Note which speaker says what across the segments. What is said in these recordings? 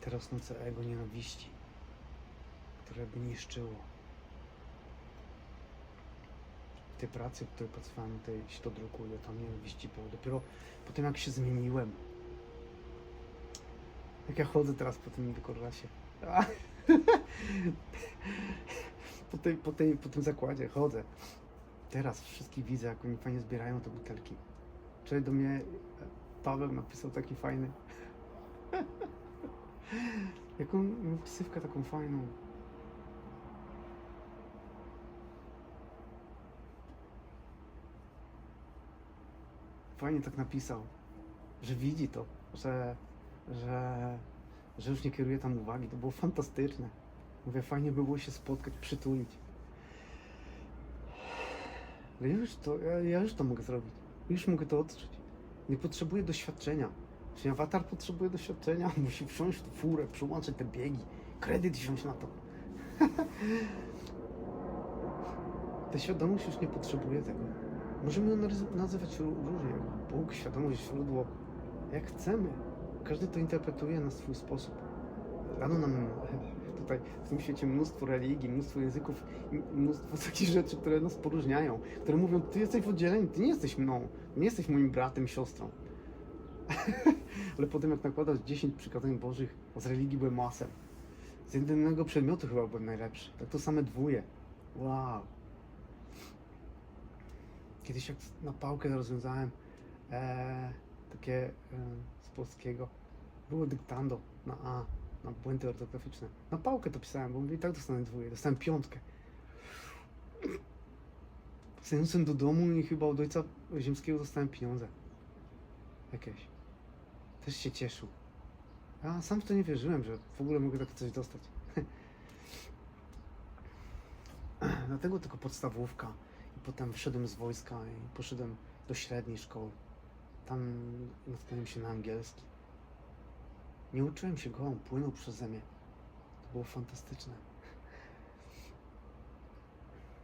Speaker 1: te rosnące ego nienawiści, które by niszczyło. W tej pracy, w której pracowałem, tej się to drukuje, tam nienawiści było. Dopiero po tym, jak się zmieniłem, jak ja chodzę teraz po tym dekoracie, po tym zakładzie chodzę. Teraz wszystkich widzę, jak oni fajnie zbierają te butelki. Wczoraj do mnie Paweł napisał taki fajny. Jaką miał ksywkę taką fajną. Fajnie tak napisał, że widzi to, że już nie kieruje tam uwagi. To było fantastyczne. Mówię, fajnie by było się spotkać, przytulić. Ale ja już to mogę zrobić. Już mogę to odczuć. Nie potrzebuję doświadczenia. Czyli awatar potrzebuje doświadczenia, musi wsiąść w furę, przyłączyć te biegi, kredyt wziąć na to. Ta świadomość już nie potrzebuje tego. Możemy ją nazywać różnie. Bóg, świadomość, źródło. Jak chcemy. Każdy to interpretuje na swój sposób. Dano nam tutaj w tym świecie mnóstwo religii, mnóstwo języków i mnóstwo takich rzeczy, które nas poróżniają, które mówią, ty jesteś w oddzieleniu, ty nie jesteś mną, nie jesteś moim bratem, siostrą. Ale potem jak nakładasz 10 przykazań bożych, z religii byłem masem. Z jedynego przedmiotu chyba byłem najlepszy. Tak to same dwóje. Wow. Kiedyś jak na pałkę rozwiązałem takie z polskiego. Było dyktando na A, na błędy ortograficzne. Na pałkę to pisałem, bo mówię, i tak dostanę dwóje. Dostałem 5. Zaniosłem do domu i chyba od Ojca Ziemskiego dostałem pieniądze. Jakieś. Też się cieszył. Ja sam w to nie wierzyłem, że w ogóle mogę takie coś dostać. Dlatego tylko podstawówka. I potem wyszedłem z wojska i poszedłem do średniej szkoły. Tam natknąłem się na angielski. Nie uczyłem się go, on płynął przeze mnie. To było fantastyczne.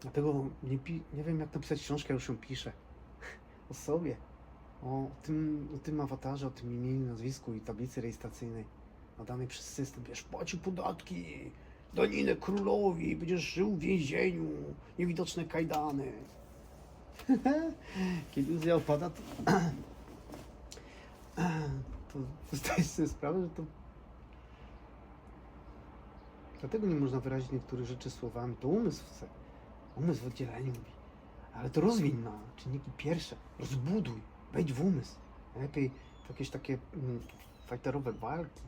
Speaker 1: Dlatego nie wiem, jak napisać książkę, już ją piszę. O sobie. O tym awatarze, o tym imieniu, nazwisku i tablicy rejestracyjnej nadanej przez system. Będziesz płacił podatki, daninę królowi, będziesz żył w więzieniu, niewidoczne kajdany. Kiedy iluzja opada, to zdajesz sobie sprawę, że to... Dlatego nie można wyrazić niektórych rzeczy słowami. To umysł chce. Umysł w oddzieleniu mówi. Ale to rozwiń na czynniki pierwsze. Rozbuduj. Wejdź w umysł. Lepiej w jakieś takie fajterowe walki.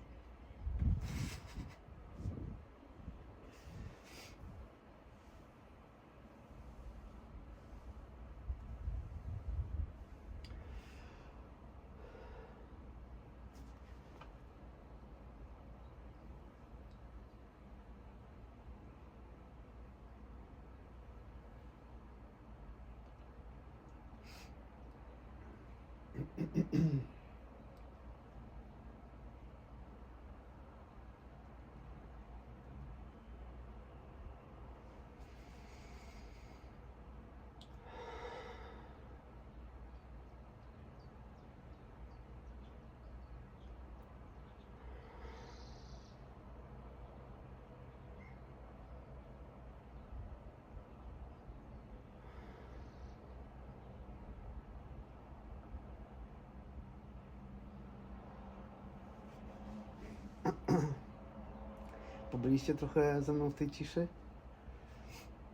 Speaker 1: Pobyliście trochę ze mną w tej ciszy?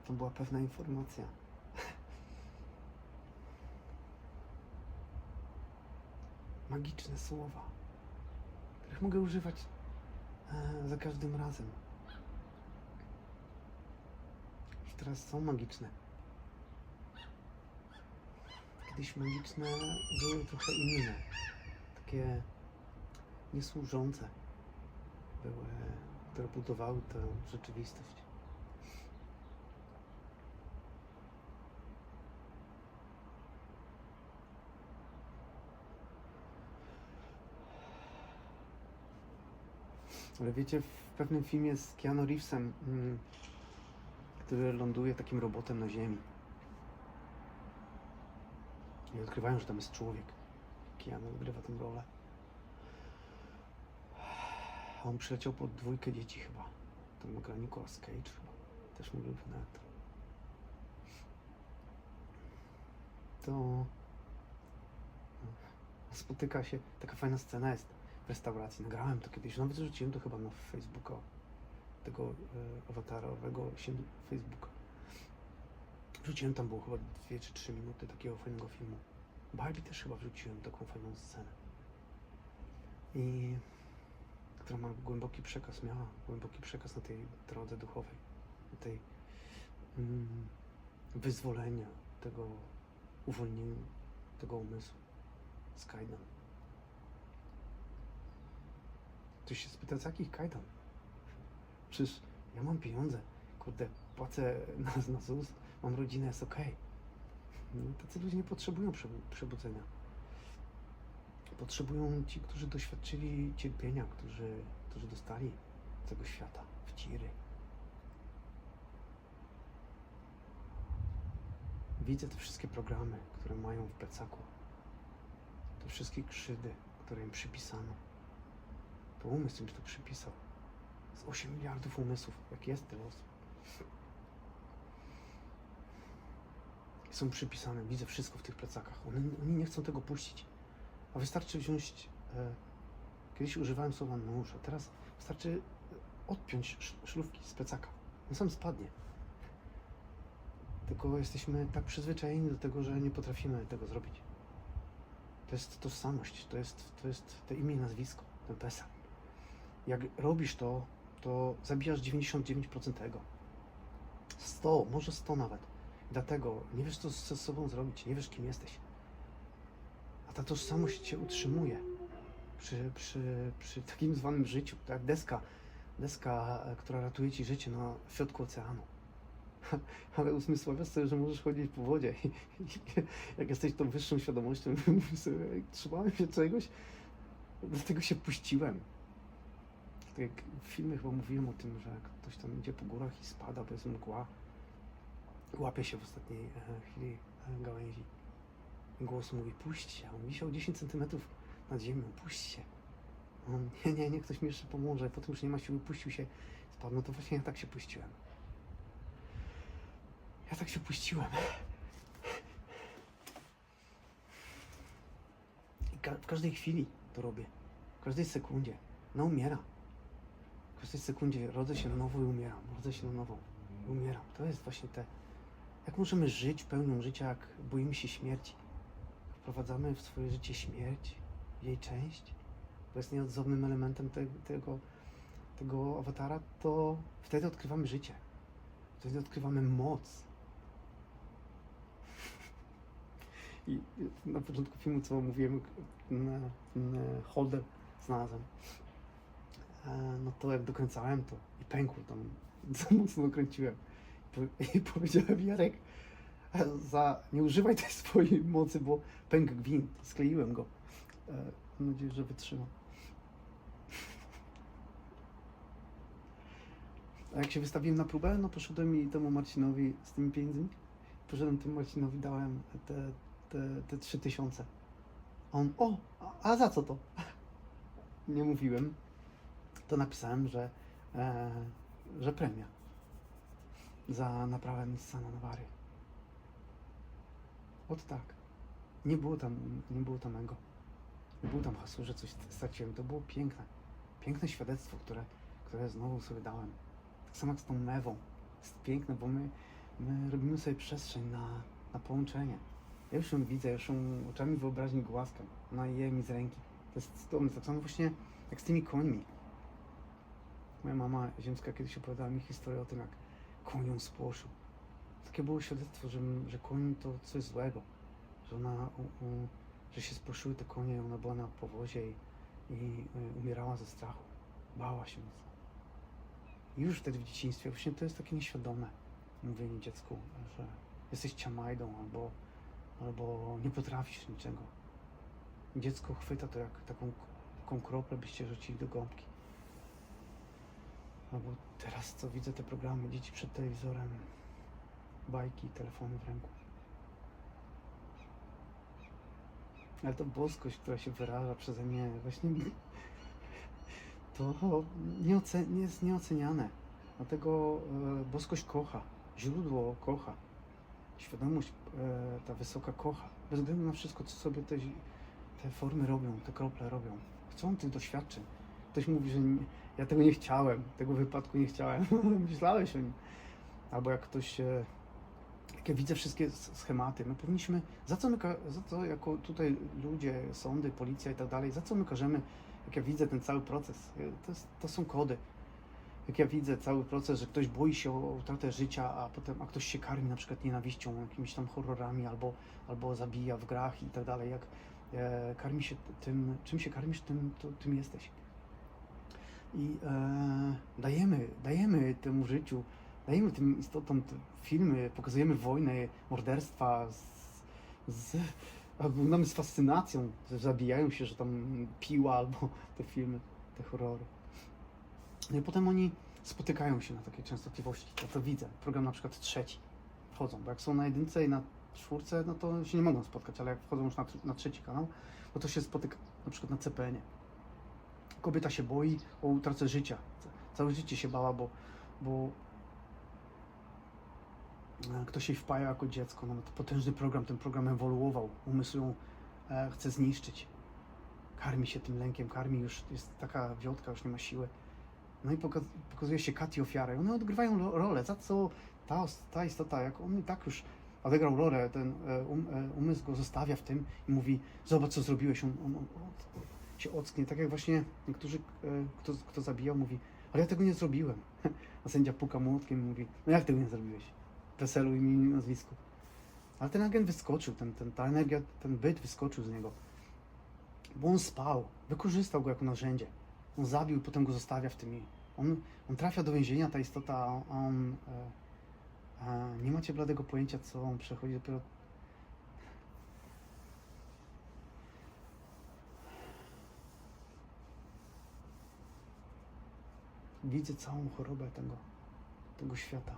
Speaker 1: To była pewna informacja. Magiczne słowa, których mogę używać za każdym razem. Już teraz są magiczne. Kiedyś magiczne były trochę inne. Takie niesłużące były, które budowały tę rzeczywistość. Ale wiecie, w pewnym filmie z Keanu Reevesem, który ląduje takim robotem na ziemi. I odkrywają, że tam jest człowiek. Keanu odgrywa tę rolę. On przyleciał po 2 dzieci chyba. Tam gra Nicolas Cage chyba. Też mój ulubiony aktor. To spotyka się, taka fajna scena jest w restauracji. Nagrałem to kiedyś, nawet wrzuciłem to chyba na Facebooka, tego awatarowego się Facebooka. Wrzuciłem, tam było chyba 2 czy 3 minuty takiego fajnego filmu. Barbie też chyba wrzuciłem taką fajną scenę. I która ma głęboki przekaz, miała głęboki przekaz na tej drodze duchowej, na tej wyzwolenia, tego uwolnienia tego umysłu z kajdan. Ktoś się spyta, z jakich kajdan? Przecież ja mam pieniądze, kurde, płacę na ZUS, mam rodzinę, jest okej. No, tacy ludzie nie potrzebują przebudzenia. Potrzebują ci, którzy doświadczyli cierpienia, którzy dostali tego świata w ciry. Widzę te wszystkie programy, które mają w plecaku. Te wszystkie krzywdy, które im przypisano. To umysł im to przypisał. Z 8 miliardów umysłów, jak jest tyle osób. Są przypisane, widzę wszystko w tych plecakach. Oni nie chcą tego puścić. A wystarczy wziąć, kiedyś używałem słowa nóż, a teraz wystarczy odpiąć szlufki z plecaka. On sam spadnie. Tylko jesteśmy tak przyzwyczajeni do tego, że nie potrafimy tego zrobić. To jest tożsamość, to jest to imię i nazwisko, ten PESEL. Jak robisz to zabijasz 99% ego. 100, może 100 nawet. Dlatego nie wiesz, co ze sobą zrobić, nie wiesz, kim jesteś. A ta tożsamość cię utrzymuje przy takim zwanym życiu, tak? Deska, która ratuje ci życie na środku oceanu. Ale uzmysławiasz sobie, że możesz chodzić po wodzie. Jak jesteś tą wyższą świadomością, mówisz sobie, trzymałem się czegoś, dlatego się puściłem. Tak jak w filmie chyba mówiłem o tym, że ktoś tam idzie po górach i spada, bo jest mgła. Łapie się w ostatniej chwili gałęzi. Głos mówi, puść się. On wisiał 10 cm nad ziemią, puść się. On, nie, ktoś mi jeszcze pomoże. Potem już nie ma siły, puścił się, spadł. No to właśnie ja tak się puściłem. Ja tak się puściłem. I w każdej chwili to robię. W każdej sekundzie. No umieram. W każdej sekundzie rodzę się na nowo i umieram. Rodzę się na nowo i umieram. To jest właśnie te... Jak możemy żyć pełnią życia, jak boimy się śmierci? Wprowadzamy w swoje życie śmierć, jej część, bo jest nieodzownym elementem tego awatara, to wtedy odkrywamy życie. Wtedy odkrywamy moc. I na początku filmu, co mówiłem, holder znalazłem. No to jak dokręcałem to i pękło tam, za mocno dokręciłem. I powiedziałem, Jarek, nie używaj tej swojej mocy, bo pękł gwint. Skleiłem go. Mam nadzieję, że wytrzyma. A jak się wystawiłem na próbę, no poszedłem i temu Marcinowi z tymi pieniędzmi. Poszedłem temu Marcinowi, dałem te 3000. A on, a za co to? Nie mówiłem. To napisałem, że premia za naprawę Nissana Navary. Ot tak. Nie było tam ego. Nie było tam hasu, że coś straciłem. To było piękne. Piękne świadectwo, które znowu sobie dałem. Tak samo jak z tą mewą. Jest piękne, bo my robimy sobie przestrzeń na połączenie. Ja już ją widzę, już ją oczami wyobraźni głaskam. Ona je mi z ręki. To jest cudowne. Tak samo właśnie jak z tymi końmi. Moja mama ziemska kiedyś opowiadała mi historię o tym, jak koń ją spłoszył. Takie było świadectwo, że koń to coś złego. Że że się spłoszyły te konie, ona była na powozie i umierała ze strachu. Bała się mocno. I już wtedy w dzieciństwie właśnie to jest takie nieświadome mówienie dziecku, że jesteś ciamajdą albo nie potrafisz niczego. Dziecko chwyta to jak taką kroplę byście rzucili do gąbki. Albo teraz co widzę te programy, dzieci przed telewizorem, bajki, telefony w ręku. Ale to boskość, która się wyraża przeze mnie, właśnie to jest nieoceniane. Dlatego boskość kocha, źródło kocha, świadomość ta wysoka kocha. Bez względu na wszystko, co sobie te formy robią, te krople robią. Chcą tych doświadczeń. Ktoś mówi, że ja tego nie chciałem, tego wypadku nie chciałem, myślałeś o nim. Albo jak ktoś, jak ja widzę wszystkie schematy, my powinniśmy, za co jako tutaj ludzie, sądy, policja i tak dalej, za co my każemy, jak ja widzę ten cały proces, to są kody. Jak ja widzę cały proces, że ktoś boi się o utratę życia, a ktoś się karmi na przykład nienawiścią, jakimiś tam horrorami, albo zabija w grach i tak dalej, jak karmi się tym, czym się karmisz, tym jesteś. I dajemy temu życiu, dajemy tym istotom te filmy, pokazujemy wojnę, morderstwa, oglądamy z fascynacją, że zabijają się, że tam piła, albo te filmy, te horrory. No i potem oni spotykają się na takiej częstotliwości. Ja to widzę. Program na przykład 3 wchodzą, bo jak są na 1 i na 4, no to się nie mogą spotkać, ale jak wchodzą już na 3 kanał, no to się spotyka na przykład na CPN-ie. Kobieta się boi o utratę życia. Całe życie się bała, bo ktoś jej wpaja jako dziecko. No to potężny program, ten program ewoluował. Umysł ją chce zniszczyć. Karmi się tym lękiem, już jest taka wiotka, już nie ma siły. No i pokazuje się Kati ofiarę. One odgrywają rolę, za co ta istota, jak on i tak już odegrał rolę, ten umysł go zostawia w tym i mówi, zobacz co zrobiłeś, on się ocknie, tak jak właśnie niektórzy, kto zabijał, mówi, ale ja tego nie zrobiłem. A sędzia puka młotkiem i mówi, no jak tego nie zrobiłeś? PESEL-u, imieniu, nazwisku. Ale ten agent wyskoczył, ta energia, ten byt wyskoczył z niego. Bo on spał, wykorzystał go jako narzędzie. On zabił i potem go zostawia w tym. On trafia do więzienia, ta istota, a on nie macie bladego pojęcia, co on przechodzi dopiero. Widzę całą chorobę tego świata.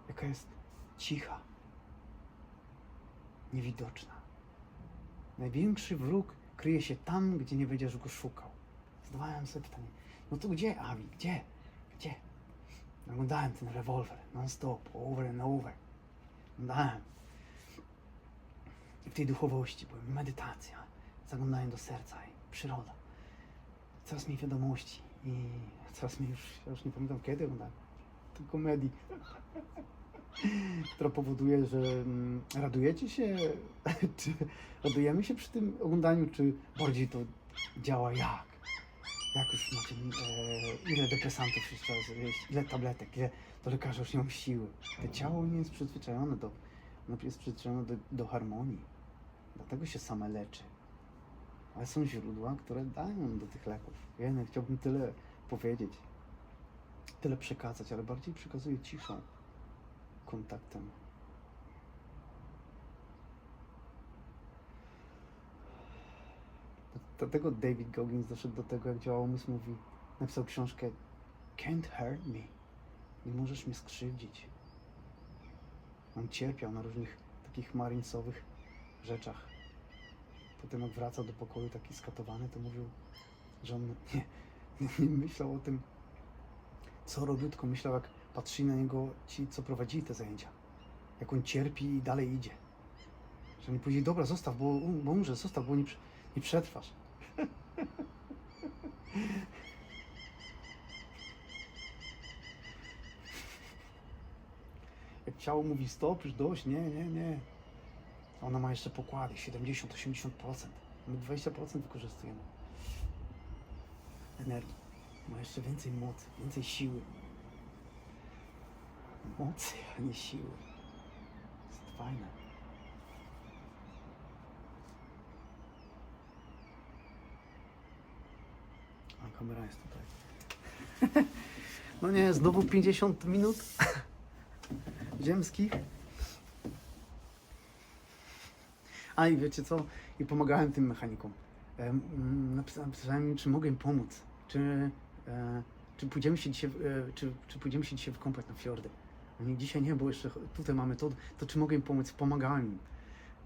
Speaker 1: Jaka jest cicha, niewidoczna. Największy wróg kryje się tam, gdzie nie będziesz go szukał. Zadawałem sobie pytanie, no to gdzie, Avi? Gdzie? Oglądałem ten rewolwer, non-stop, over and over. Oglądałem. I w tej duchowości była medytacja. Zaglądałem do serca i przyroda. Coraz mniej wiadomości i coraz mniej ja już nie pamiętam kiedy oglądałem. To komedii, która powoduje, że radujecie się, czy radujemy się przy tym oglądaniu, czy bardziej to działa jak? Jak już macie, ile depresantów już trzeba zjeść, ile tabletek, ile to lekarze już nie mam siły. To ciało nie jest przyzwyczajone do harmonii. Dlatego się same leczy. Ale są źródła, które dają do tych leków. Ja chciałbym tyle powiedzieć, tyle przekazać, ale bardziej przekazuję ciszą, kontaktem. Dlatego David Goggins doszedł do tego, jak działał umysł, napisał książkę Can't Hurt Me. Nie możesz mnie skrzywdzić. On cierpiał na różnych takich marinsowych rzeczach. Potem jak wracał do pokoju taki skatowany, to mówił, że on nie myślał o tym, co robił, tylko myślał, jak patrzyli na niego ci, co prowadzili te zajęcia. Jak on cierpi i dalej idzie. Że oni powiedzieli, dobra, zostaw, bo umrze, zostaw, bo nie przetrwasz. Jak ciało mówi stop, już dość, nie. Ona ma jeszcze pokłady, 70-80%. My 20% wykorzystujemy energii. Ma jeszcze więcej mocy, więcej siły. Mocy, a nie siły. Jest fajne. A kamera jest tutaj. No nie, znowu 50 minut ziemskich. A i wiecie co? I pomagałem tym mechanikom. Napisałem im, czy mogę im pomóc. Czy pójdziemy się dzisiaj, czy pójdziemy się dzisiaj wykąpać na fiordy. Oni dzisiaj nie, bo jeszcze tutaj mamy to czy mogę im pomóc? Pomagałem im.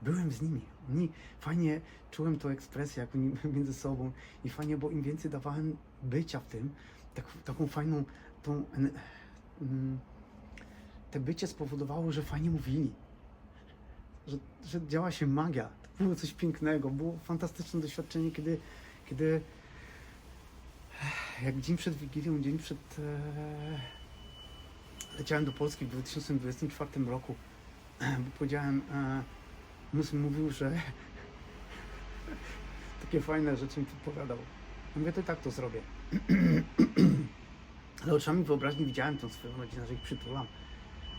Speaker 1: byłem z nimi. Oni fajnie czułem tą ekspresję, jak oni między sobą i fajnie, bo im więcej dawałem bycia w tym, taką fajną, te bycie spowodowało, że fajnie mówili, że działa się magia. To było coś pięknego, było fantastyczne doświadczenie, kiedy jak dzień przed Wigilią, dzień przed leciałem do Polski w 2024 roku, bo powiedziałem, Muslim mówił, że takie fajne rzeczy mi podpowiadał. Ja mówię, to i tak to zrobię. Ale oczami wyobraźni widziałem tą swoją rodzinę, że ich przytulam,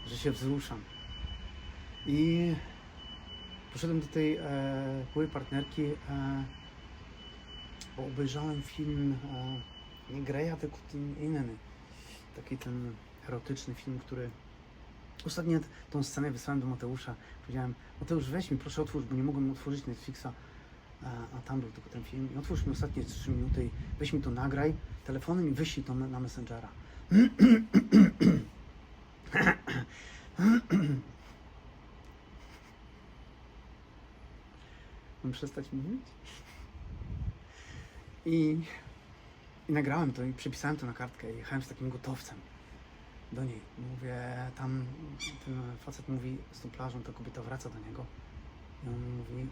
Speaker 1: że się wzruszam. I poszedłem do tej byłej partnerki, bo obejrzałem film nie Greya, tylko ten inny. Taki ten erotyczny film, który... Ostatnio tą scenę wysłałem do Mateusza. Powiedziałem, Mateusz, weź mi, proszę otwórz, bo nie mogłem otworzyć Netflixa, a tam był tylko ten film. I otwórz mi ostatnie 3 minuty i weź mi to, nagraj telefonem i wyślij to na Messengera. Mam przestać mówić? I nagrałem to i przepisałem to na kartkę i jechałem z takim gotowcem do niej. Mówię, tam ten facet mówi z tą plażą, ta kobieta wraca do niego i on mówi,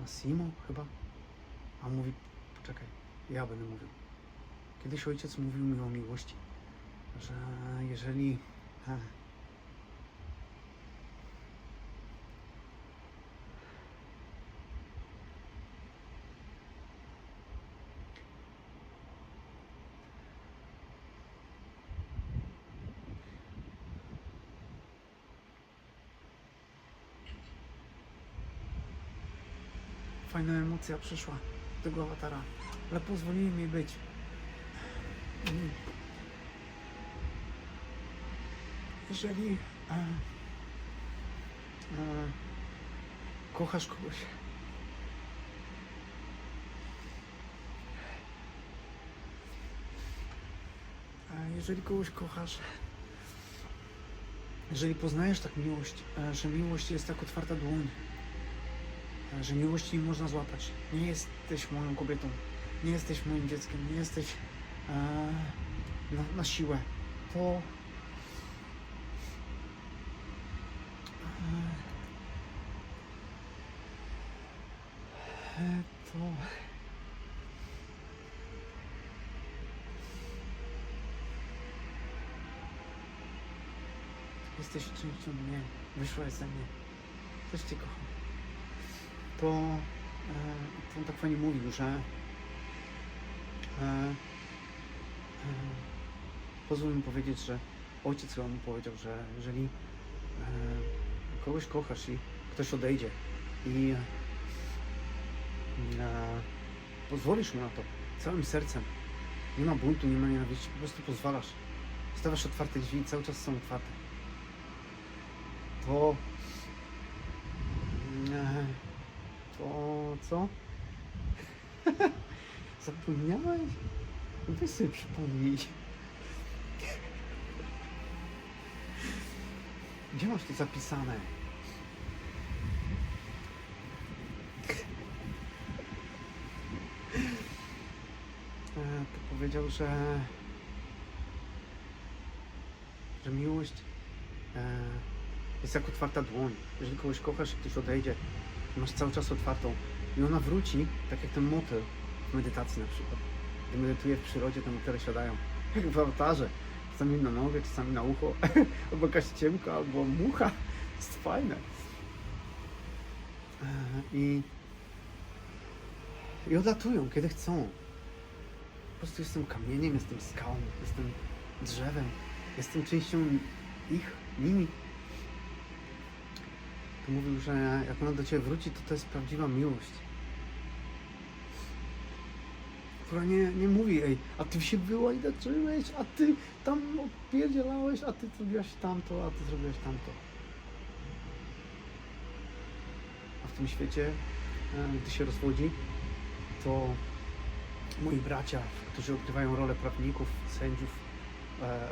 Speaker 1: Massimo chyba? A on mówi, poczekaj, ja będę mówił. Kiedyś ojciec mówił mi o miłości, że jeżeli fajna emocja przyszła do tego awatara, ale pozwoliłem jej być. Jeżeli kochasz kogoś, jeżeli kogoś kochasz, jeżeli poznajesz tak miłość, że miłość jest jak otwarta dłoń, że miłości nie można złapać. Nie jesteś moją kobietą, nie jesteś moim dzieckiem, nie jesteś na siłę. To jesteś częścią mnie, wyszłaś ze mnie. Też Cię kocham. To on tak fajnie mówił, że pozwól mi powiedzieć, że ojciec mu powiedział, że jeżeli kogoś kochasz i ktoś odejdzie i pozwolisz mu na to całym sercem, nie ma buntu, nie ma nienawiści, po prostu pozwalasz, stawiasz otwarte drzwi i cały czas są otwarte, to co? Zapomniałeś? No weź sobie przypomnij. Gdzie masz to zapisane? To powiedział, że miłość jest jak otwarta dłoń. Jeżeli kogoś kochasz i ktoś odejdzie, masz cały czas otwartą i ona wróci, tak jak ten motyl w medytacji na przykład. Gdy medytuję w przyrodzie, te motyle siadają, jak w altarze. Czasami na nogę, czasami na ucho, albo jakaś ciemka, albo mucha. Jest fajne. I odlatują, kiedy chcą. Po prostu jestem kamieniem, jestem skałą, jestem drzewem, jestem częścią nimi. To mówił, że jak ona do Ciebie wróci, to jest prawdziwa miłość. Która nie mówi, ej, a Ty się wyłajdaczyłeś, a Ty tam odpierdzielałeś, a Ty zrobiłaś tamto, a Ty zrobiłaś tamto. A w tym świecie, gdy się rozwodzi, to moi bracia, którzy odgrywają rolę prawników, sędziów,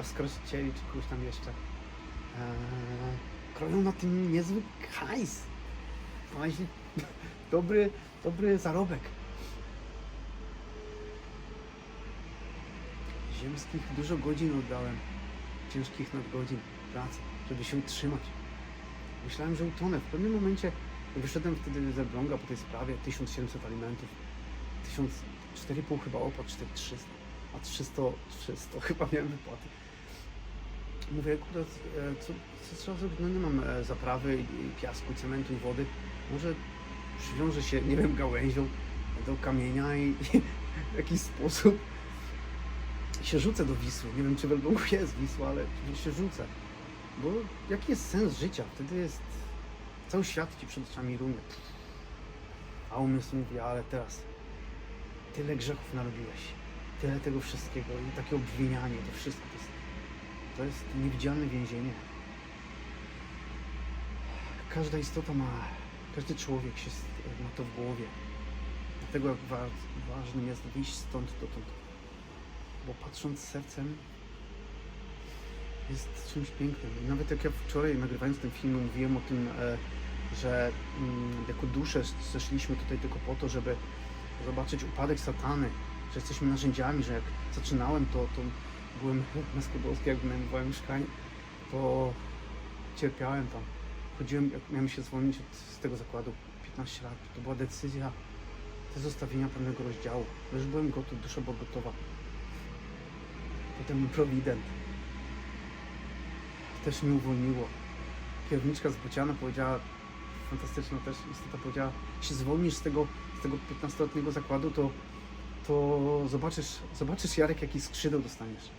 Speaker 1: oskarżycieli czy kogoś tam jeszcze, kroją na tym niezły hajs. Fajnie. Dobry zarobek. Ziemskich dużo godzin oddałem. Ciężkich nadgodzin pracy, żeby się utrzymać. Myślałem, że utonę. W pewnym momencie wyszedłem wtedy z Elbląga po tej sprawie, 1700 alimentów, 4,5 chyba opłat, 4300, a 300 chyba miałem wypłaty. Mówię, akurat, co trzeba zrobić? No nie mam zaprawy i piasku, cementu i wody. Może przywiążę się, nie wiem, gałęzią do kamienia i w jakiś sposób się rzucę do Wisły. Nie wiem, czy w Elblągu jest Wisła, ale się rzucę. Bo jaki jest sens życia? Wtedy jest cały świat ci przed oczami runie. A umysł mówi, ale teraz tyle grzechów narobiłeś, tyle tego wszystkiego i takie obwinianie, to wszystko to jest niewidzialne więzienie. Każda istota każdy człowiek ma to w głowie. Dlatego jak ważnym jest wyjść stąd dotąd. Bo patrząc sercem jest czymś pięknym. I nawet jak ja wczoraj nagrywając ten film mówiłem o tym, że jako dusze zeszliśmy tutaj tylko po to, żeby zobaczyć upadek satany, że jesteśmy narzędziami, że jak zaczynałem to byłem na Skłodowskiej, jak wynajmowałem mieszkanie, to cierpiałem tam. Chodziłem, jak miałem się zwolnić z tego zakładu 15 lat, to była decyzja zostawienia pewnego rozdziału. Już byłem gotów, dusza była gotowa. Potem prowident też mnie uwolniło. Kierowniczka z Bociana powiedziała, fantastyczna też istota powiedziała, jeśli zwolnisz z tego 15-letniego zakładu, to zobaczysz Jarek, jaki skrzydeł dostaniesz.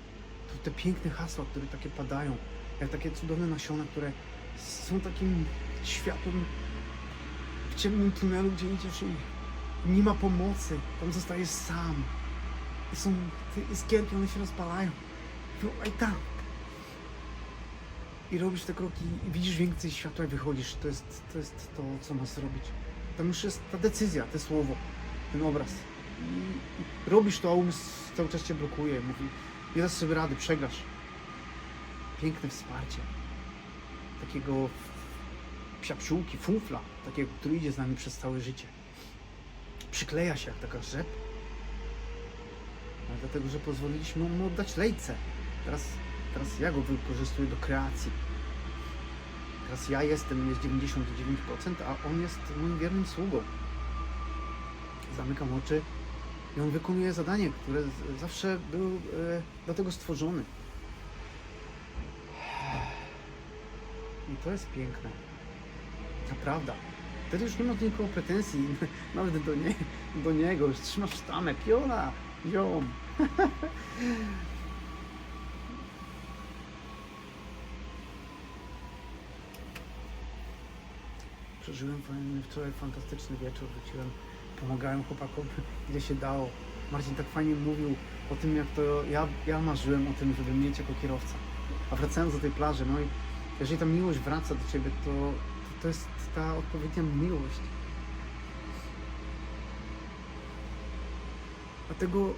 Speaker 1: To te piękne hasła, które takie padają, jak takie cudowne nasiona, które są takim światłem w ciemnym tunelu, gdzie idziesz i nie ma pomocy, tam zostajesz sam. I są te iskierki, one się rozpalają. I tam. I robisz te kroki i widzisz więcej światła i wychodzisz. To jest to, co masz zrobić. Tam już jest ta decyzja, to słowo, ten obraz. I robisz to, a umysł cały czas cię blokuje. Mówi, nie dasz sobie rady, przegrasz. Piękne wsparcie. Takiego psiapsiółki, fufla, takiego, który idzie z nami przez całe życie. Przykleja się jak taka rzep. Ale dlatego, że pozwoliliśmy mu oddać lejce. Teraz ja go wykorzystuję do kreacji. Teraz ja jestem, jest 99%, a on jest moim wiernym sługą. Zamykam oczy i on wykonuje zadanie, które zawsze był do tego stworzony. I to jest piękne. Naprawdę. Wtedy już nie ma do nikogo pretensji, nawet do niego. Już trzymasz sztamę, piona, ziom. Przeżyłem wczoraj fantastyczny wieczór, wróciłem, pomagałem chłopakom, ile się dało. Marcin tak fajnie mówił o tym, jak to ja marzyłem o tym, żeby mieć jako kierowca. A wracając do tej plaży, no i jeżeli ta miłość wraca do ciebie, to jest ta odpowiednia miłość. Dlatego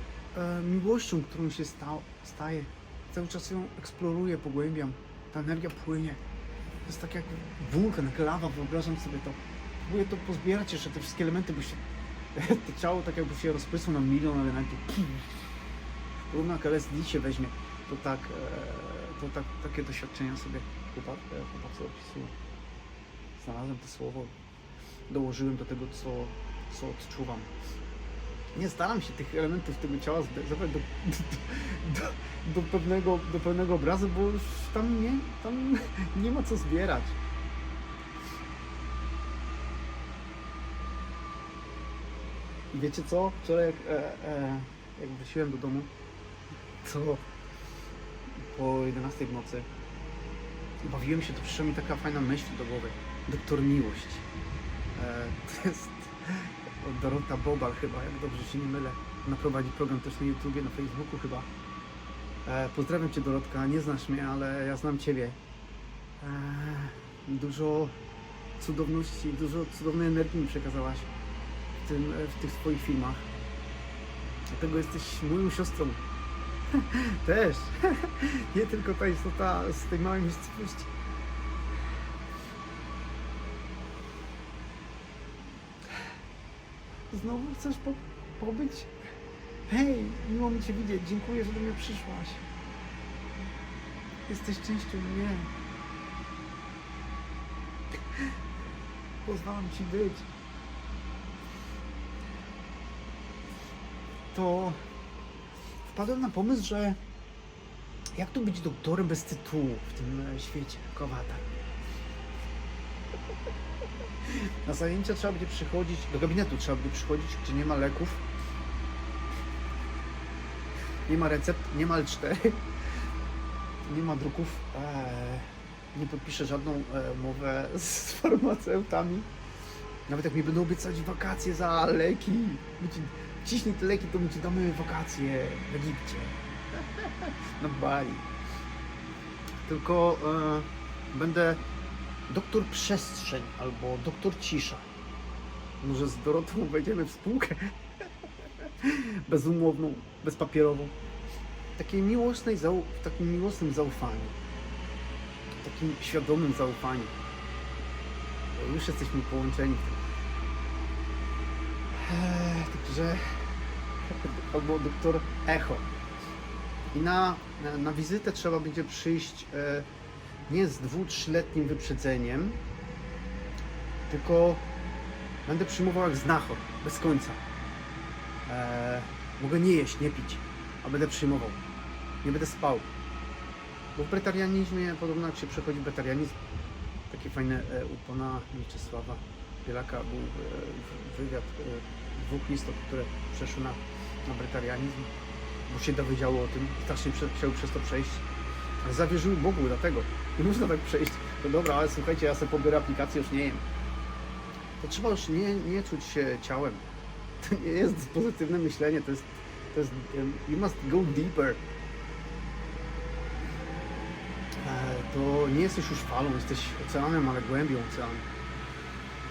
Speaker 1: miłością, którą się staje, cały czas ją eksploruję, pogłębiam, ta energia płynie. To jest tak jak wulkan, jak lawa, wyobrażam sobie to. Próbuję to pozbierać jeszcze, te wszystkie elementy, bo się to ciało tak jakby się rozprysło na milion elementów. Równo jak LSD się weźmie, takie doświadczenia sobie chłopacy opisują. Znalazłem to słowo, dołożyłem do tego, co odczuwam. Nie staram się tych elementów tego ciała zebrać do pewnego obrazu, bo już tam nie ma co zbierać. I wiecie co? Wczoraj jak wróciłem do domu, to po 11 w nocy bawiłem się, to przyszła mi taka fajna myśl do głowy. Doktor Miłość. To jest Dorota Bobal chyba, jak dobrze się nie mylę. Ona prowadzi program też na YouTubie, na Facebooku chyba. Pozdrawiam Cię, Dorotka, nie znasz mnie, ale ja znam Ciebie. Dużo cudowności, dużo cudownej energii mi przekazałaś w tych swoich filmach. Dlatego jesteś moją siostrą. Też. Nie tylko ta istota z tej małej miejscowości. Znowu chcesz pobyć? Hej, miło mi cię widzieć, dziękuję, że do mnie przyszłaś. Jesteś częścią mnie. Pozwalam ci być. To wpadłem na pomysł, że jak tu być doktorem bez tytułu w tym świecie, Kowata. Na zajęcia trzeba będzie przychodzić, do gabinetu trzeba będzie przychodzić, gdzie nie ma leków, nie ma recept, nie ma L4, nie ma druków, nie podpiszę żadną umowę z farmaceutami. Nawet jak mi będą obiecać wakacje za leki, ciśnij te leki, to my ci damy wakacje w Egipcie, na Bali. Tylko będę doktor przestrzeń albo doktor cisza. Może z Dorotą wejdziemy w spółkę bezumowną, bezpapierową. W takim miłosnym zaufaniu. W takim świadomym zaufaniu. Bo już jesteśmy połączeni w tym. Także albo doktor Echo. I na wizytę trzeba będzie przyjść nie z 2-3-letnim wyprzedzeniem, tylko będę przyjmował jak znachor, bez końca. Mogę nie jeść, nie pić, a będę przyjmował. Nie będę spał. Bo w bretarianizmie, podobno jak się przechodzi bretarianizm, takie fajne u pana Mieczysława Bielaka był wywiad 2 istot, które przeszły na bretarianizm, bo się dowiedziało o tym, strasznie chciały przez to przejść. Ale zawierzyły Bogu, dlatego nie można tak przejść. No dobra, ale słuchajcie, ja sobie pobiorę aplikację, już nie jem. To trzeba już nie czuć się ciałem. To nie jest pozytywne myślenie, to jest you must go deeper. To nie jesteś już falą, jesteś oceanem, ale głębią oceanu.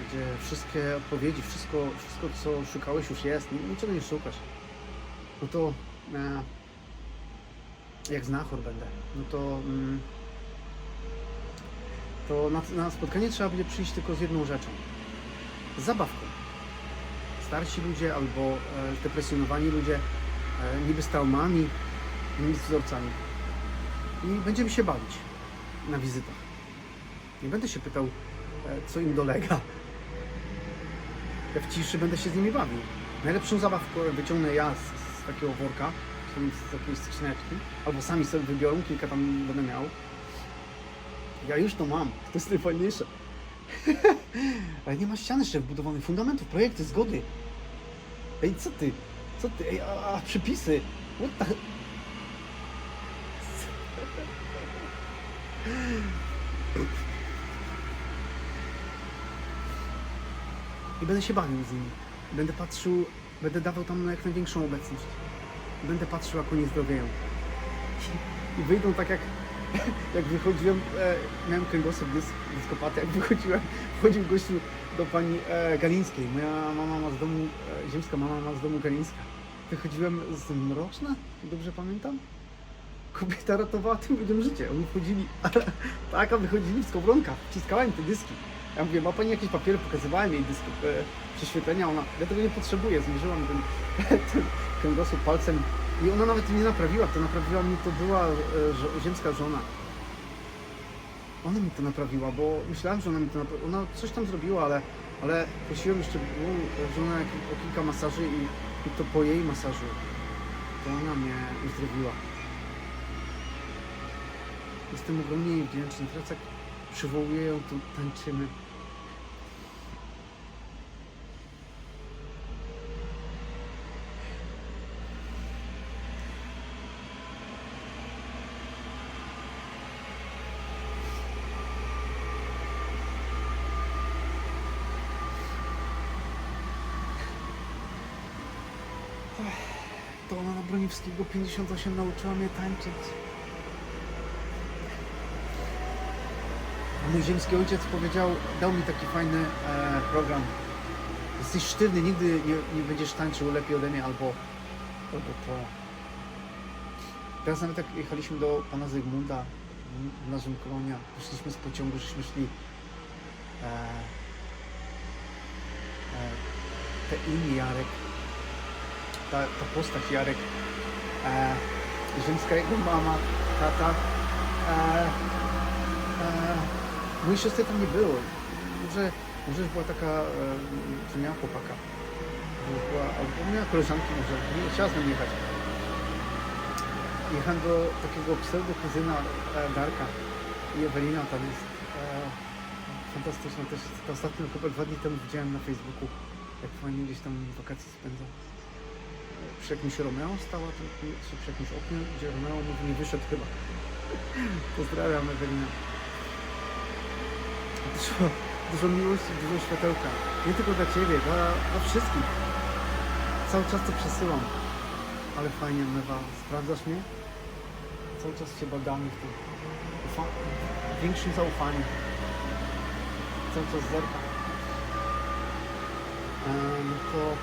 Speaker 1: Gdzie wszystkie odpowiedzi, wszystko co szukałeś już jest, niczego nie szukasz. No to jak znachor będę, no to na spotkanie trzeba będzie przyjść tylko z jedną rzeczą. Z zabawką. Starsi ludzie albo depresjonowani ludzie, niby z traumami, niby z wzorcami. I będziemy się bawić na wizytach. Nie będę się pytał, co im dolega. Ja w ciszy będę się z nimi bawił. Najlepszą zabawkę wyciągnę ja z takiego worka, z jakiejś skrzyneczki, albo sami sobie wybiorą, kilka tam będę miał. Ja już to mam, to jest najfajniejsze. Ale nie ma ścian jeszcze wbudowanych, fundamentów, projekty, zgody. Ej, co ty? Ej, a przepisy? What the... I będę się bawił z nimi. Będę patrzył, będę dawał tam jak największą obecność. Będę patrzył, jak oni zdrowieją. I wyjdą tak jak wychodziłem, miałem kręgosłup dyskopaty, jak wchodził gościu do pani Galińskiej. Moja mama ma z domu, ziemska mama ma z domu Galińska. Wychodziłem z Mroczna, dobrze pamiętam? Kobieta ratowała tym ludziom życie. Oni wchodzili, tak, a wychodzili w skowronkach, wciskałem te dyski. Ja mówię, ma pani jakieś papiery? Pokazywałem jej dysk prześwietlenia, ona, ja tego nie potrzebuję, zmierzyłam ten kręgosłup palcem i ona nawet nie naprawiła, to naprawiła mi, to była ziemska żona. Ona mi to naprawiła, bo myślałem, że ona mi to naprawiła, ona coś tam zrobiła, ale prosiłem jeszcze żonę o kilka masaży i to po jej masażu, to ona mnie uzdrowiła. Jestem ogromnie jej wdzięczny, teraz jak przywołuję ją, to tańczymy. To ona na Broniewskiego 58 nauczyła mnie tańczyć. Mój ziemski ojciec powiedział, dał mi taki fajny program. Jesteś sztywny, nigdy nie będziesz tańczył lepiej ode mnie albo to. Teraz nawet jak jechaliśmy do pana Zygmunta w naszym Kolonia, wyszliśmy z pociągu, żeśmy szli te imię Jarek, ta postać Jarek, żeńska jego mama, tata, mojej siostry tam nie było. Może była taka, co miała chłopaka, albo miała koleżanki, może nie chciała z nami jechać. Jechałem do takiego pseudo-kuzyna Darka i Ewelina tam jest fantastyczna też. To ostatnio chyba 2 dni temu widziałem na Facebooku, jak fajnie gdzieś tam wakacje spędza. Przy jakimś Romeo stała, czy przy jakimś oknie, gdzie Romeo mówi, nie wyszedł chyba. Pozdrawiam Ewelina. Dużo miłości, dużo światełka. Nie tylko dla Ciebie, dla wszystkich. Cały czas to przesyłam. Ale fajnie, Mewa, sprawdzasz mnie? Cały czas się badamy w tym. Większym zaufaniem. Cały czas zerkam. To...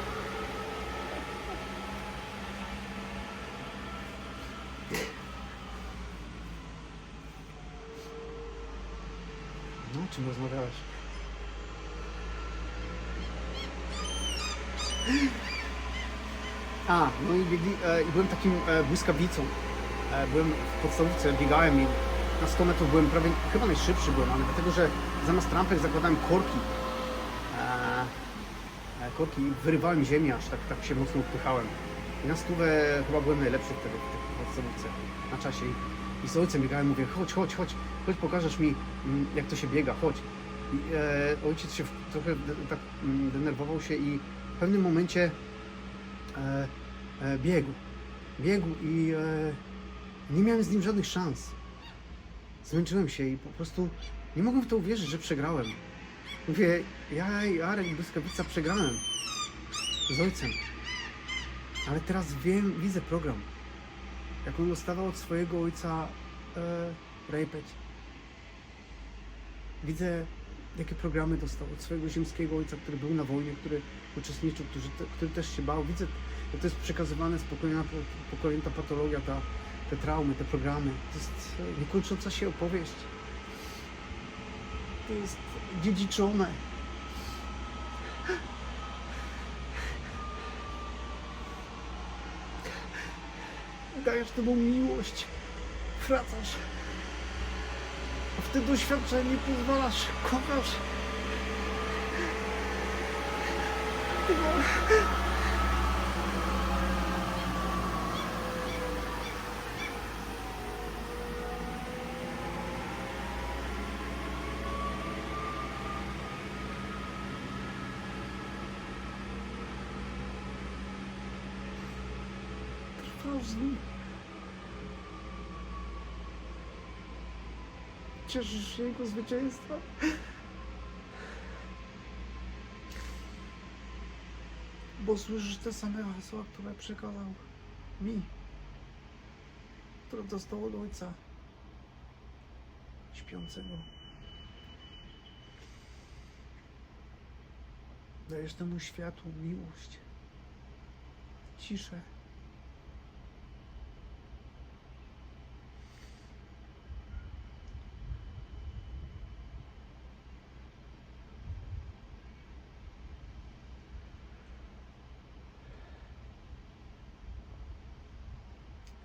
Speaker 1: No, o czym rozmawiałeś? No i byłem takim błyskawicą. Byłem w podstawówce, biegałem i na 100 metrów byłem prawie, chyba najszybszy byłem, ale dlatego, że zamiast trampek zakładałem korki. Korki i wyrywałem ziemię, aż tak się mocno upychałem. I na 100 chyba byłem najlepszy wtedy w podstawówce, na czasie. I z ojcem biegałem, mówię, chodź, pokażesz mi, jak to się biega, chodź. I ojciec się trochę tak denerwował się i w pewnym momencie biegł i nie miałem z nim żadnych szans. Zmęczyłem się i po prostu nie mogłem w to uwierzyć, że przegrałem. Mówię, ja i Arek Błyskawica przegrałem z ojcem. Ale teraz widzę program. Jak on dostawał od swojego ojca rejpeć. Widzę, jakie programy dostał od swojego ziemskiego ojca, który był na wojnie, który uczestniczył, który też się bał. Widzę, jak to jest przekazywane z pokolenia po pokolenie, ta patologia, te traumy, te programy. To jest niekończąca się opowieść. To jest dziedziczone. Dajesz temu miłość, wracasz, a w tym doświadczeniu pozwalasz, kochasz. Trwasz z nim. Cieszysz się jego zwycięstwa? Bo słyszysz te same hasła, które przekazał mi, które dostał od ojca śpiącego. Dajesz temu światu miłość, ciszę.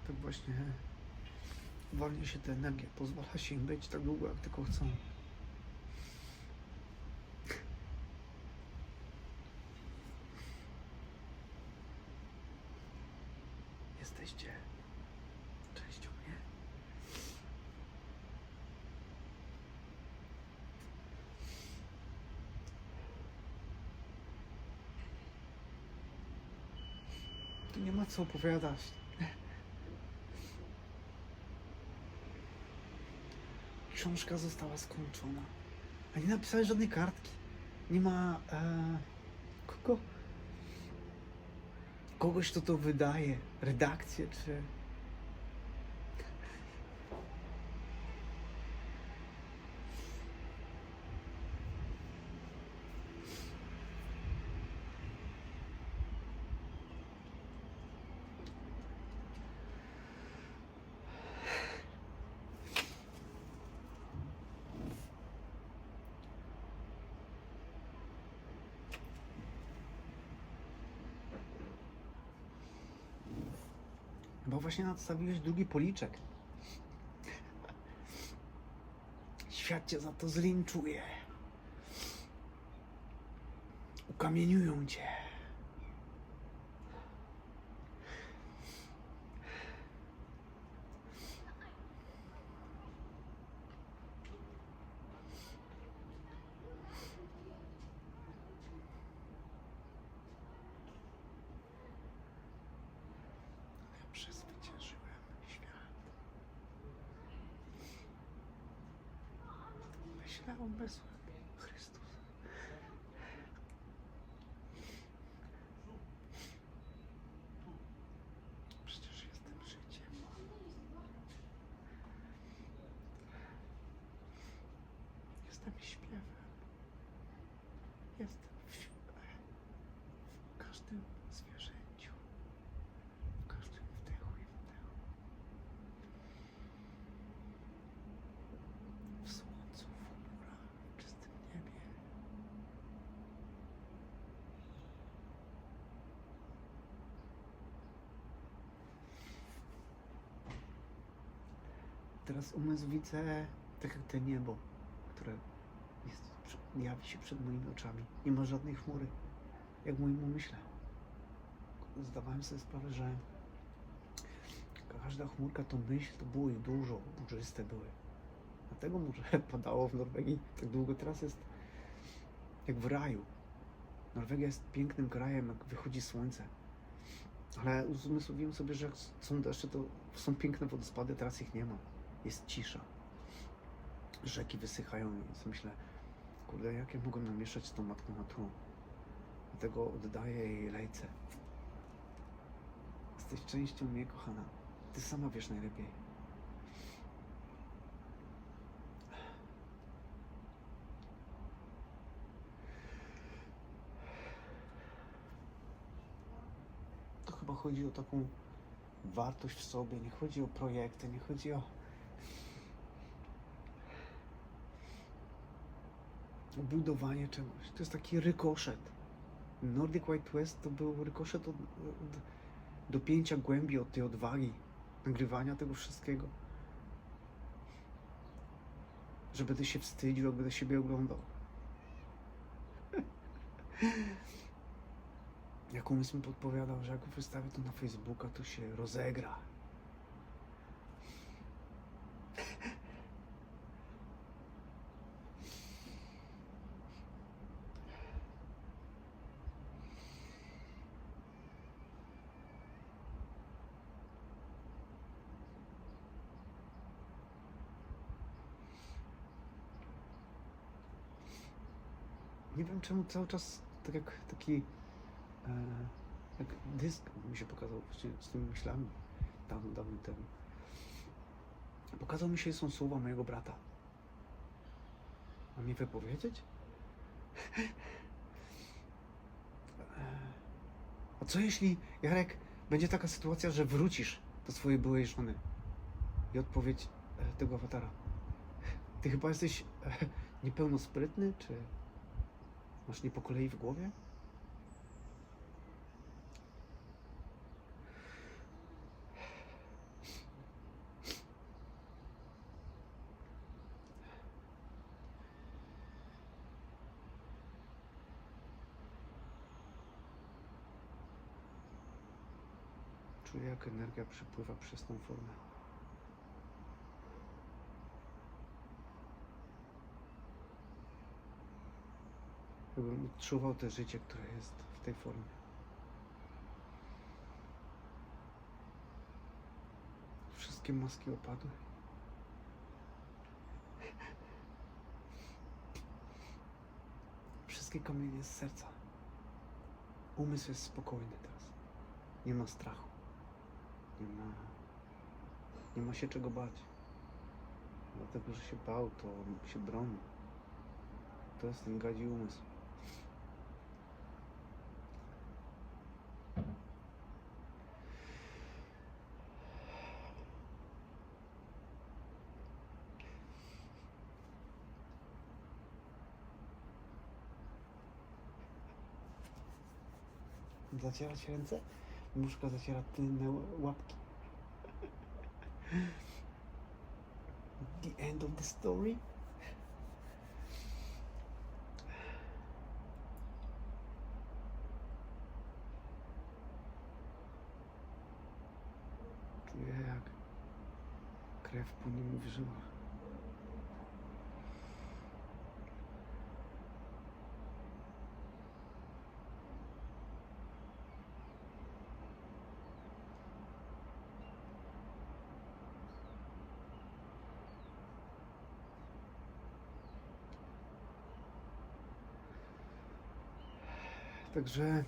Speaker 1: Tak właśnie wolnie się ta energia, pozwala się im być tak długo, jak tylko chcą. Jesteście częścią mnie. Tu nie ma co opowiadać. Książka została skończona, a nie napisałeś żadnej kartki. Nie ma kogoś, kto to wydaje, redakcję czy... Bo właśnie nadstawiłeś drugi policzek. Świat cię za to zlinczuje. Ukamieniują cię. Przezwyciężyłem świat. Myślę umysłem Chrystusa. Przecież jestem życiem. Jestem śpiewem. Jestem w każdym zwierzęciu. W każdym wdechu i wydechu. W słońcu, w chmurach, w czystym niebie. Teraz umysł widzę tak jak to niebo, które jawi się przed moimi oczami. Nie ma żadnej chmury, jak w moim umyśle. Zdawałem sobie sprawę, że każda chmurka to myśl, to było ich dużo, burzyste były. Dlatego może padało w Norwegii tak długo. Teraz jest jak w raju. Norwegia jest pięknym krajem, jak wychodzi słońce. Ale uzmysłowiłem sobie, że jak są deszcze, to są piękne wodospady, teraz ich nie ma. Jest cisza. Rzeki wysychają i sobie myślę, kurde, jak ja mogłem namieszać z tą matką naturą? Dlatego oddaję jej lejce. Jesteś częścią mnie, kochana. Ty sama wiesz najlepiej. To chyba chodzi o taką wartość w sobie. Nie chodzi o projekty, nie chodzi o budowanie czegoś. To jest taki rykoszet. Nordic White West to był rykoszet od dopięcia głębi, od tej odwagi, nagrywania tego wszystkiego. Że będę się wstydził, jak będę siebie oglądał. Jak umysł mi podpowiadał, że jak wystawię to na Facebooka, to się rozegra. Nie wiem czemu cały czas tak jak taki jak dysk mi się pokazał właśnie z tymi myślami dawno temu. Pokazał mi się, są słowa mojego brata. Mam je wypowiedzieć? A co jeśli, Jarek, będzie taka sytuacja, że wrócisz do swojej byłej żony? I odpowiedź tego awatara. Ty chyba jesteś niepełnosprytny, czy masz nie po kolei w głowie? Czuję, jak energia przepływa przez tą formę. Jakbym odczuwał to życie, które jest w tej formie. Wszystkie maski opadły. Wszystkie kamienie z serca. Umysł jest spokojny teraz. Nie ma strachu. Nie ma się czego bać. Dlatego, że się bał, to się broni. To jest ten gadzi umysł. Zacierać ręce? Muszka zaciera tylne łapki. The end of the story. Czuję, jak krew płynie mi w żyłach. Także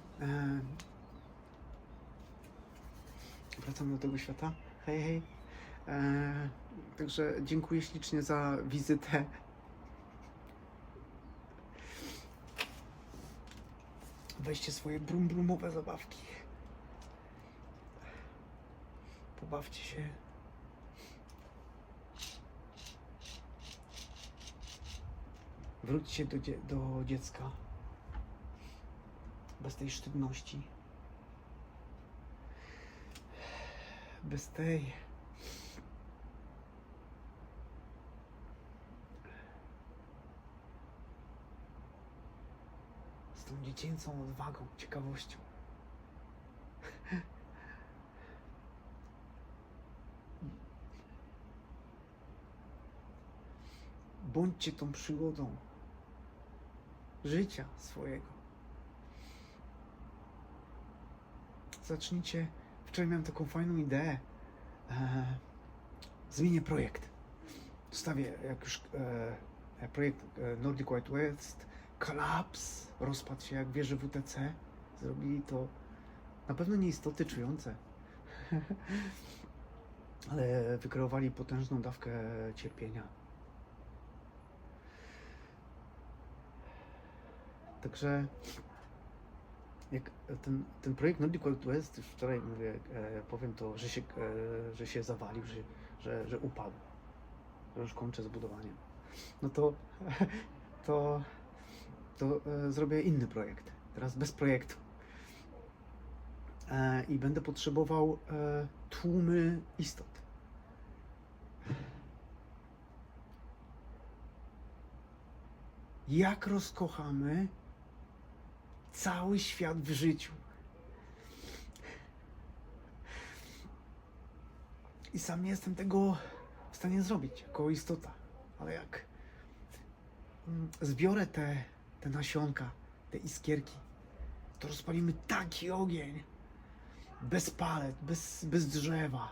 Speaker 1: wracam do tego świata. Hej, hej. Także dziękuję ślicznie za wizytę. Weźcie swoje brum-brumowe zabawki. Pobawcie się. Wróćcie do dziecka. Bez tej sztywności. Bez tej z tą dziecięcą odwagą, ciekawością. Bądźcie tą przygodą życia swojego. Zacznijcie. Wczoraj miałem taką fajną ideę. Zmienię projekt. Zostawię, jak już projekt Nordic White West, kolaps, rozpadł się jak wieże WTC. Zrobili to na pewno nie istoty czujące, ale wykreowali potężną dawkę cierpienia. Także jak ten projekt Nordic White West, już wczoraj mówię, powiem to, że się zawalił, że upadł, że już kończę z budowaniem, no to zrobię inny projekt, teraz bez projektu. I będę potrzebował tłumy istot. Jak rozkochamy cały świat w życiu. I sam nie jestem tego w stanie zrobić jako istota. Ale jak zbiorę te nasionka, te iskierki, to rozpalimy taki ogień. Bez palet, bez drzewa.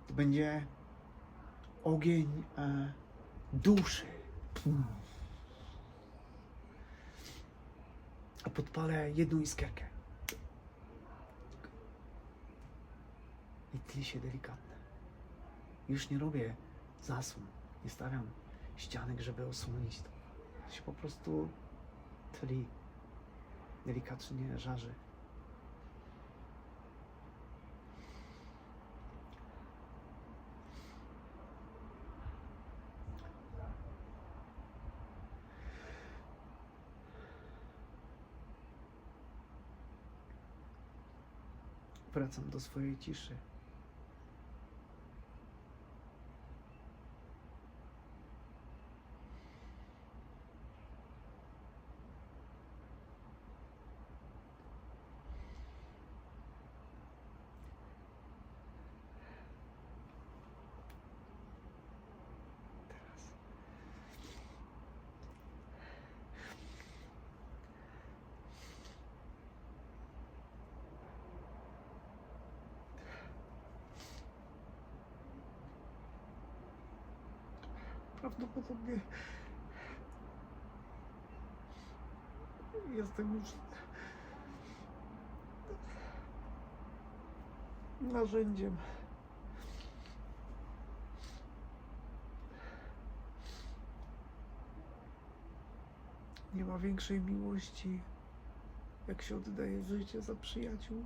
Speaker 1: To będzie ogień duszy. A podpalę jedną iskierkę. I tli się delikatnie. Już nie robię zasłon. Nie stawiam ścianek, żeby osłonić to. To się po prostu tli. Delikatnie żarzy. Wracam do swojej ciszy. Teraz. Prawdopodobnie jestem już narzędziem. Nie ma większej miłości, jak się oddaje życie za przyjaciół.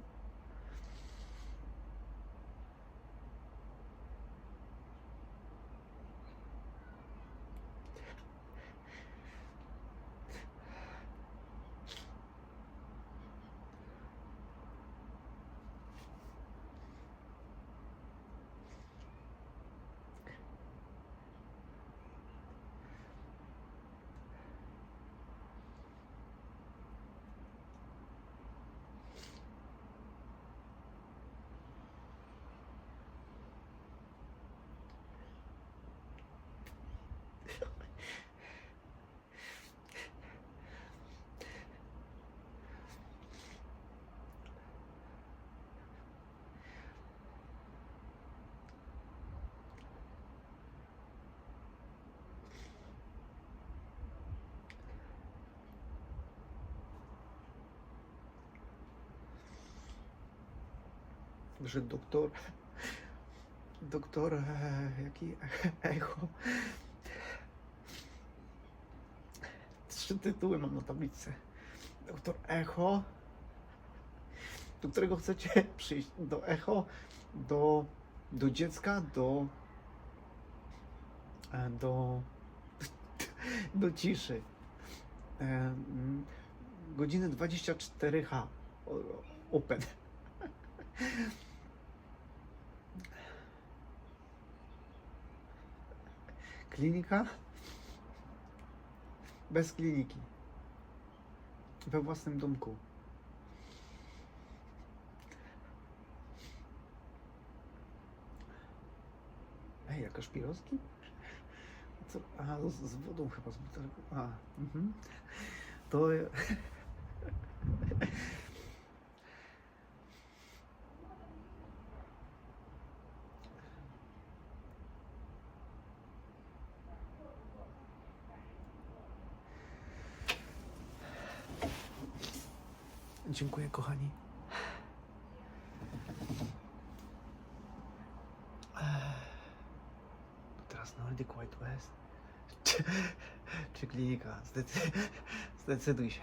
Speaker 1: że doktor, jaki Echo, 3 tytuły mam na tablicy. Doktor Echo, do którego chcecie przyjść, do Echo, do dziecka, do ciszy. Godziny 24H open. Klinika bez kliniki. We własnym domku. Ej, jaka szpilowski? Co? A, z wodą chyba, z butelką. A, To... Dziękuję, kochani. To teraz Nordic White West. Czy klinika? Zdecyduj się.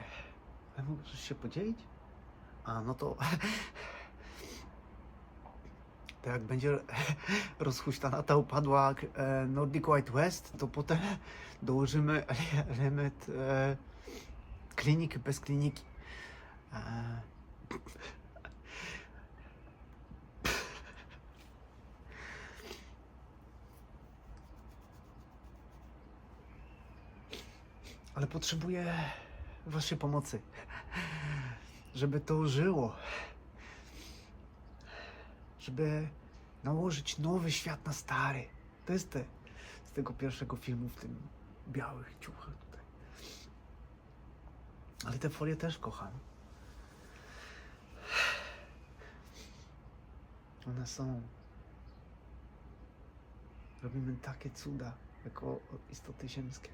Speaker 1: Ale możesz się podzielić? A, no to... To jak będzie rozhuśtana ta upadła Nordic White West, to potem dołożymy element kliniki bez kliniki. Ale potrzebuję waszej pomocy, żeby to żyło, żeby nałożyć nowy świat na stary. To jest z tego pierwszego filmu w tym białych ciuchach tutaj. Ale te folie też kocham. One są. Robimy takie cuda jako istoty ziemskie.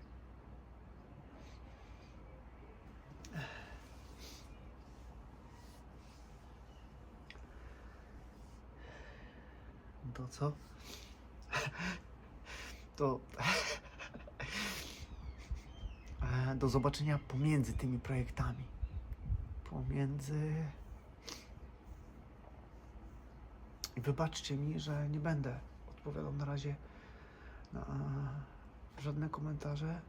Speaker 1: To co? To do zobaczenia pomiędzy tymi projektami. I wybaczcie mi, że nie będę odpowiadał na razie na żadne komentarze.